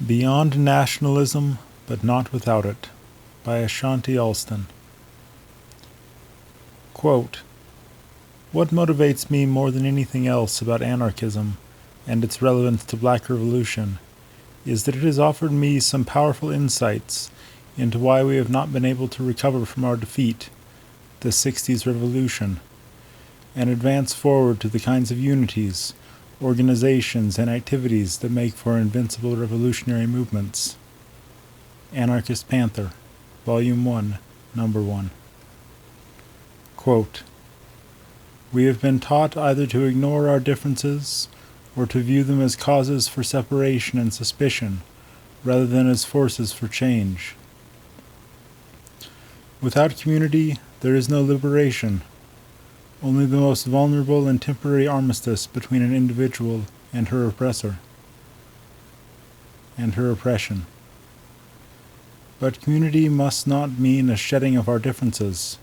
Beyond Nationalism, but Not Without It, by Ashanti Alston. Quote, "What motivates me more than anything else about anarchism and its relevance to Black Revolution is that it has offered me some powerful insights into why we have not been able to recover from our defeat, the 60s revolution, and advance forward to the kinds of unities, organizations, and activities that make for invincible revolutionary movements." Anarchist Panther, Volume 1, Number 1. Quote, "We have been taught either to ignore our differences or to view them as causes for separation and suspicion, rather than as forces for change. Without community, there is no liberation, only the most vulnerable and temporary armistice between an individual and her oppressor, and her oppression. But community must not mean a shedding of our differences,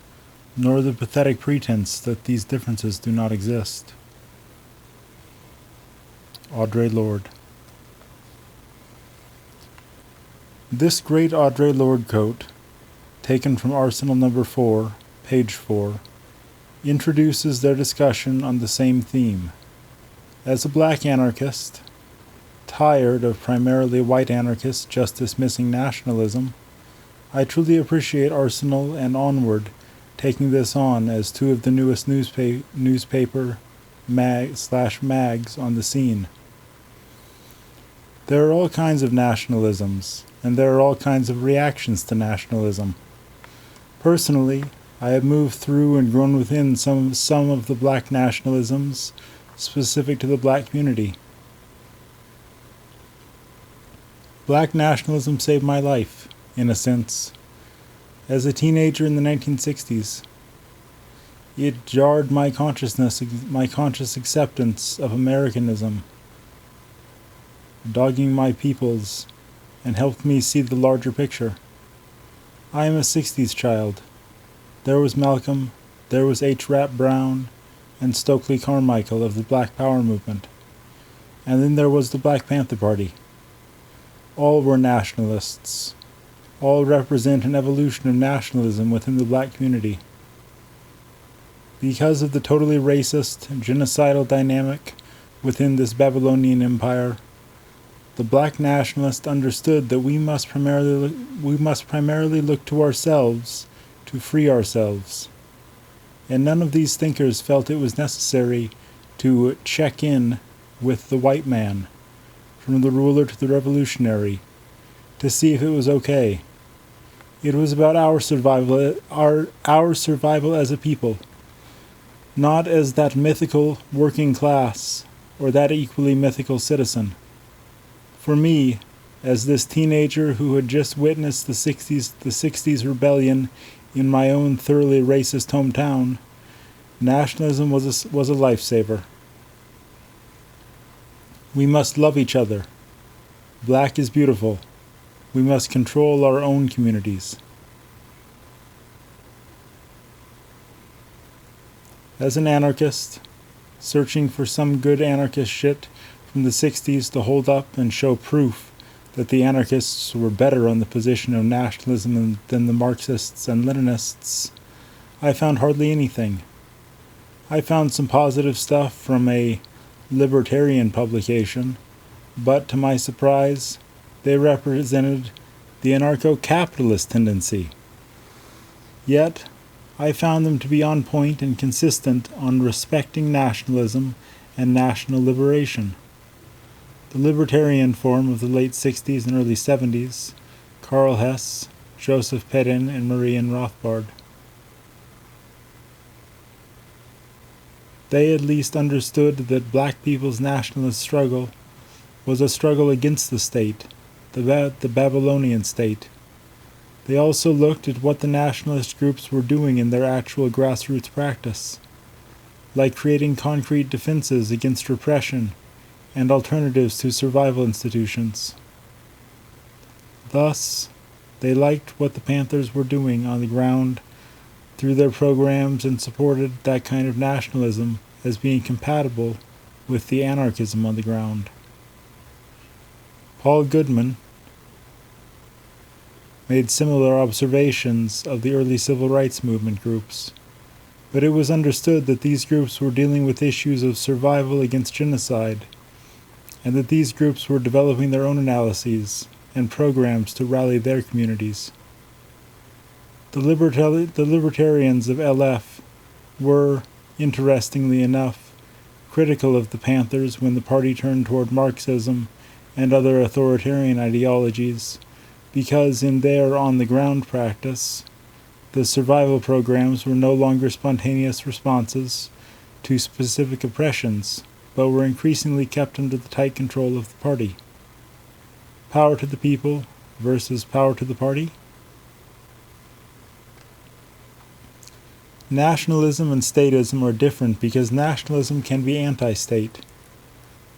nor the pathetic pretense that these differences do not exist." Audre Lorde. This great Audre Lorde quote, taken from Arsenal No. 4, page 4, introduces their discussion on the same theme. As a black anarchist, tired of primarily white anarchists just dismissing nationalism, I truly appreciate Arsenal and Onward taking this on as two of the newest newspaper mags on the scene. There are all kinds of nationalisms, and there are all kinds of reactions to nationalism. Personally, I have moved through and grown within some of the black nationalisms specific to the black community. Black nationalism saved my life, in a sense. As a teenager in the 1960s, it jarred my conscious acceptance of Americanism, dogging my peoples, and helped me see the larger picture. I am a 60s child. There was Malcolm, there was H. Rap Brown, and Stokely Carmichael of the Black Power movement. And then there was the Black Panther Party. All were nationalists. All represent an evolution of nationalism within the black community. Because of the totally racist, genocidal dynamic within this Babylonian empire, the black nationalist understood that we must primarily look to ourselves to free ourselves. And none of these thinkers felt it was necessary to check in with the white man, from the ruler to the revolutionary, to see if it was okay. It was about our survival as a people, not as that mythical working class or that equally mythical citizen. For me, as this teenager who had just witnessed the 60s rebellion in my own thoroughly racist hometown, nationalism was a lifesaver. We must love each other. Black is beautiful. We must control our own communities. As an anarchist, searching for some good anarchist shit from the 60s to hold up and show proof that the anarchists were better on the position of nationalism than the Marxists and Leninists, I found hardly anything. I found some positive stuff from a libertarian publication, but to my surprise, they represented the anarcho-capitalist tendency. Yet, I found them to be on point and consistent on respecting nationalism and national liberation. The libertarian form of the late 60s and early 70s, Karl Hess, Joseph Pedin, and Marian Rothbard. They at least understood that black people's nationalist struggle was a struggle against the state, the Babylonian state. They also looked at what the nationalist groups were doing in their actual grassroots practice, like creating concrete defenses against repression and alternatives to survival institutions. Thus, they liked what the Panthers were doing on the ground through their programs and supported that kind of nationalism as being compatible with the anarchism on the ground. Paul Goodman, made similar observations of the early civil rights movement groups. But it was understood that these groups were dealing with issues of survival against genocide, and that these groups were developing their own analyses and programs to rally their communities. The libertarians of LF were, interestingly enough, critical of the Panthers when the party turned toward Marxism and other authoritarian ideologies, because in their on-the-ground practice, the survival programs were no longer spontaneous responses to specific oppressions, but were increasingly kept under the tight control of the party. Power to the people versus power to the party? Nationalism and statism are different because nationalism can be anti-state,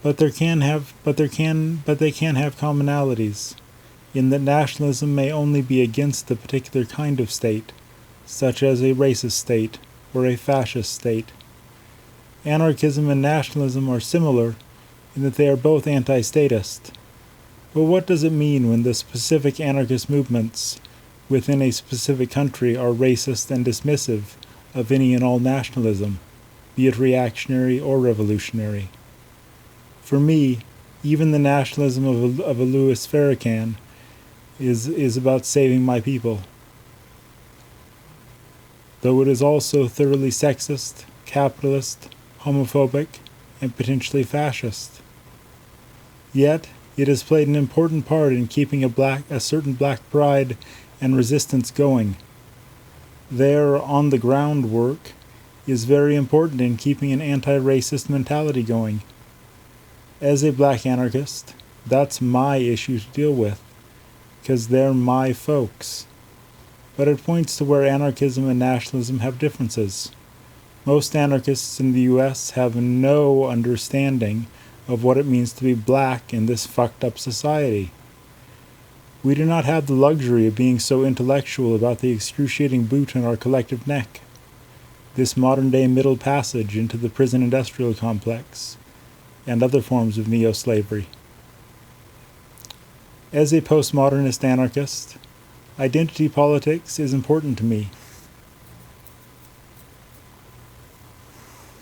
but they can have commonalities, in that nationalism may only be against a particular kind of state, such as a racist state or a fascist state. Anarchism and nationalism are similar in that they are both anti-statist. But what does it mean when the specific anarchist movements within a specific country are racist and dismissive of any and all nationalism, be it reactionary or revolutionary? For me, even the nationalism of a Louis Farrakhan is about saving my people, though it is also thoroughly sexist, capitalist, homophobic, and potentially fascist. Yet, it has played an important part in keeping a certain black pride and resistance going. Their on-the-ground work is very important in keeping an anti-racist mentality going. As a black anarchist, that's my issue to deal with, because they're my folks. But it points to where anarchism and nationalism have differences. Most anarchists in the U.S. have no understanding of what it means to be black in this fucked up society. We do not have the luxury of being so intellectual about the excruciating boot in our collective neck, this modern-day middle passage into the prison-industrial complex, and other forms of neo-slavery. As a postmodernist anarchist, identity politics is important to me.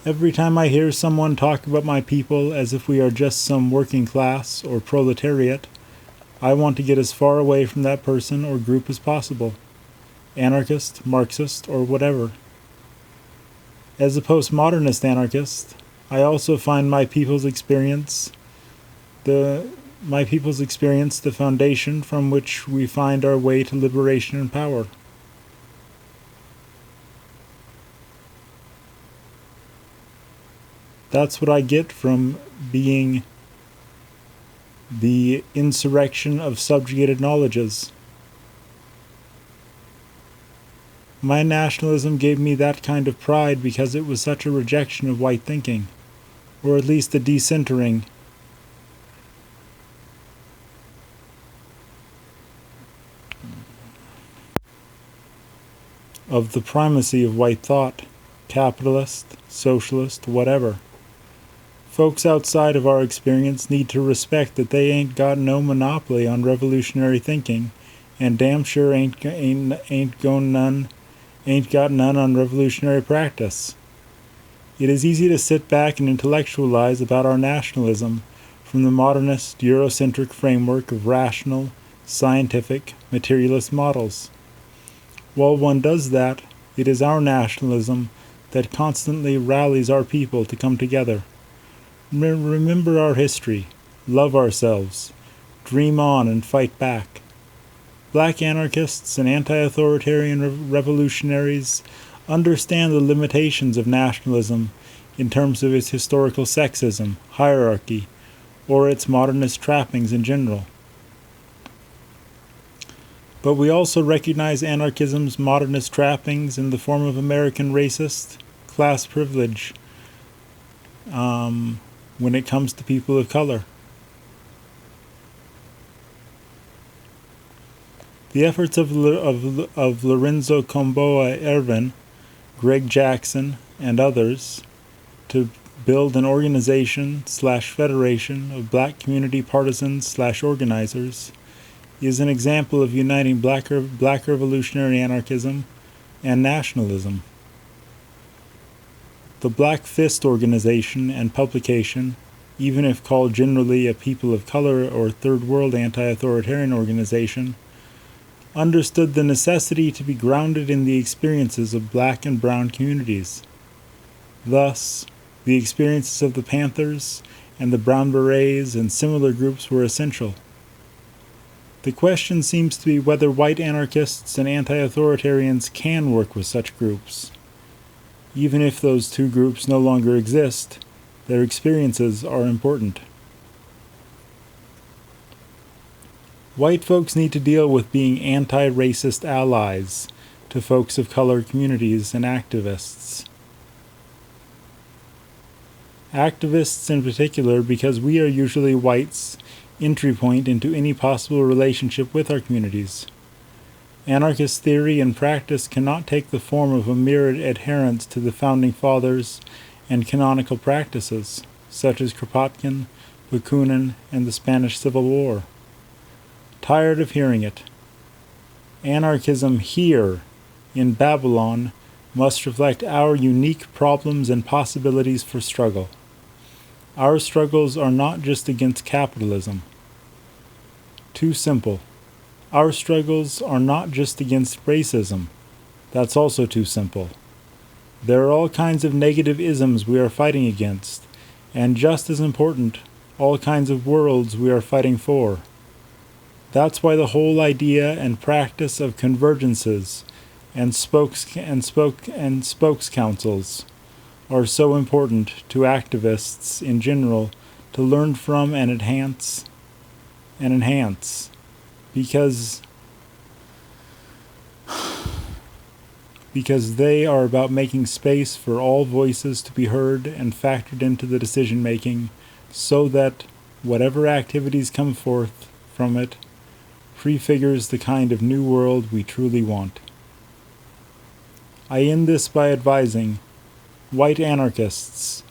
Every time I hear someone talk about my people as if we are just some working class or proletariat, I want to get as far away from that person or group as possible, anarchist, Marxist, or whatever. As a postmodernist anarchist, I also find my people's experience the foundation from which we find our way to liberation and power. That's what I get from being the insurrection of subjugated knowledges. My nationalism gave me that kind of pride because it was such a rejection of white thinking, or at least a decentering. Of the primacy of white thought, capitalist, socialist, whatever. Folks outside of our experience need to respect that they ain't got no monopoly on revolutionary thinking, and damn sure ain't got none on revolutionary practice. It is easy to sit back and intellectualize about our nationalism from the modernist, Eurocentric framework of rational, scientific, materialist models. While one does that, it is our nationalism that constantly rallies our people to come together. Remember our history, love ourselves, dream on and fight back. Black anarchists and anti-authoritarian revolutionaries understand the limitations of nationalism in terms of its historical sexism, hierarchy, or its modernist trappings in general. But we also recognize anarchism's modernist trappings in the form of American racist class privilege when it comes to people of color. The efforts of Lorenzo Comboa Ervin, Greg Jackson, and others to build an organization/federation of black community partisans/organizers is an example of uniting black revolutionary anarchism and nationalism. The Black Fist organization and publication, even if called generally a people of color or third world anti-authoritarian organization, understood the necessity to be grounded in the experiences of black and brown communities. Thus, the experiences of the Panthers and the Brown Berets and similar groups were essential. The question seems to be whether white anarchists and anti-authoritarians can work with such groups. Even if those two groups no longer exist, their experiences are important. White folks need to deal with being anti-racist allies to folks of color communities and activists. Activists in particular, because we are usually whites' entry point into any possible relationship with our communities. Anarchist theory and practice cannot take the form of a mere adherence to the Founding Fathers and canonical practices, such as Kropotkin, Bakunin, and the Spanish Civil War. Tired of hearing it. Anarchism here, in Babylon, must reflect our unique problems and possibilities for struggle. Our struggles are not just against capitalism. Too simple. Our struggles are not just against racism. That's also too simple. There are all kinds of negative isms we are fighting against, and just as important, all kinds of worlds we are fighting for. That's why the whole idea and practice of convergences and spokes councils are so important to activists in general to learn from and enhance, because they are about making space for all voices to be heard and factored into the decision making, so that whatever activities come forth from it prefigures the kind of new world we truly want. I end this by advising white anarchists,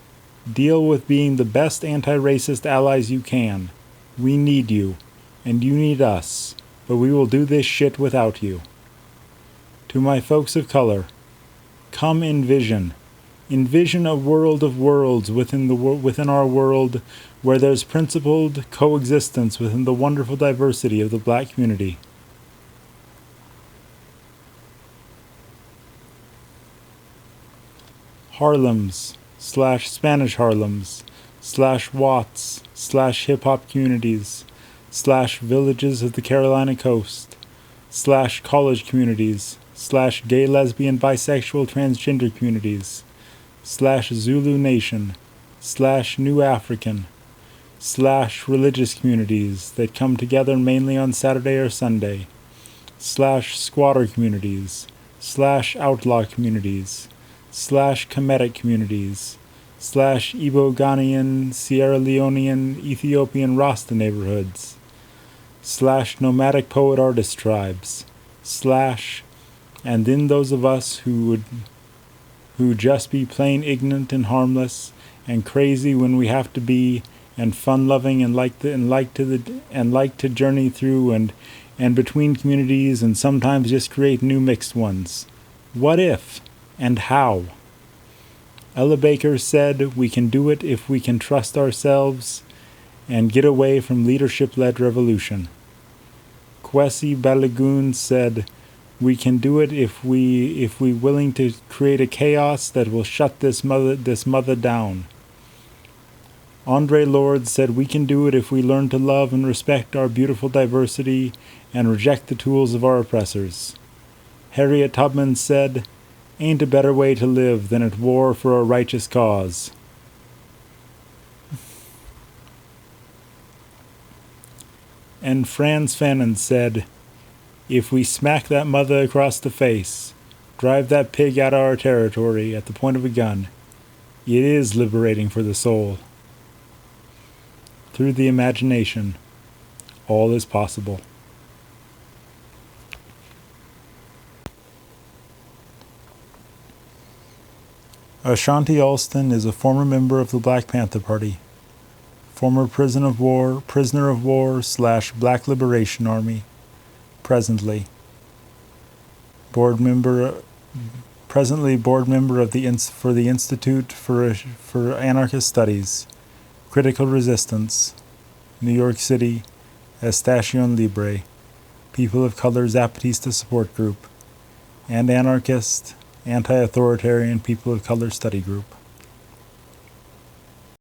deal with being the best anti-racist allies you can. We need you, and you need us, but we will do this shit without you. To my folks of color, come envision. Envision a world of worlds within our world where there's principled coexistence within the wonderful diversity of the black community. Harlems / Spanish Harlems / Watts / hip-hop communities / villages of the Carolina coast / college communities / gay, lesbian, bisexual, transgender communities / Zulu Nation / New African / religious communities that come together mainly on Saturday or Sunday / squatter communities / outlaw communities / Kemetic communities / Igbo, Ghanaian, Sierra Leonean, Ethiopian Rasta neighborhoods / nomadic poet artist tribes / and then those of us who just be plain ignorant and harmless and crazy when we have to be, and fun-loving and like to journey through and between communities and sometimes just create new mixed ones. What if and how? Ella Baker said we can do it if we can trust ourselves and get away from leadership-led revolution. Kwesi Balagoon said we can do it if we willing to create a chaos that will shut this mother down. Andre Lord said we can do it if we learn to love and respect our beautiful diversity and reject the tools of our oppressors. Harriet Tubman said, "Ain't a better way to live than at war for a righteous cause." And Franz Fanon said, "If we smack that mother across the face, drive that pig out of our territory at the point of a gun, it is liberating for the soul." Through the imagination, all is possible. Ashanti Alston is a former member of the Black Panther Party, former prisoner of war / Black Liberation Army, presently. Board member of the Institute for Anarchist Studies, Critical Resistance, New York City, Estación Libre, People of Color Zapatista Support Group, and Anarchist, Anti-Authoritarian People of Color Study Group.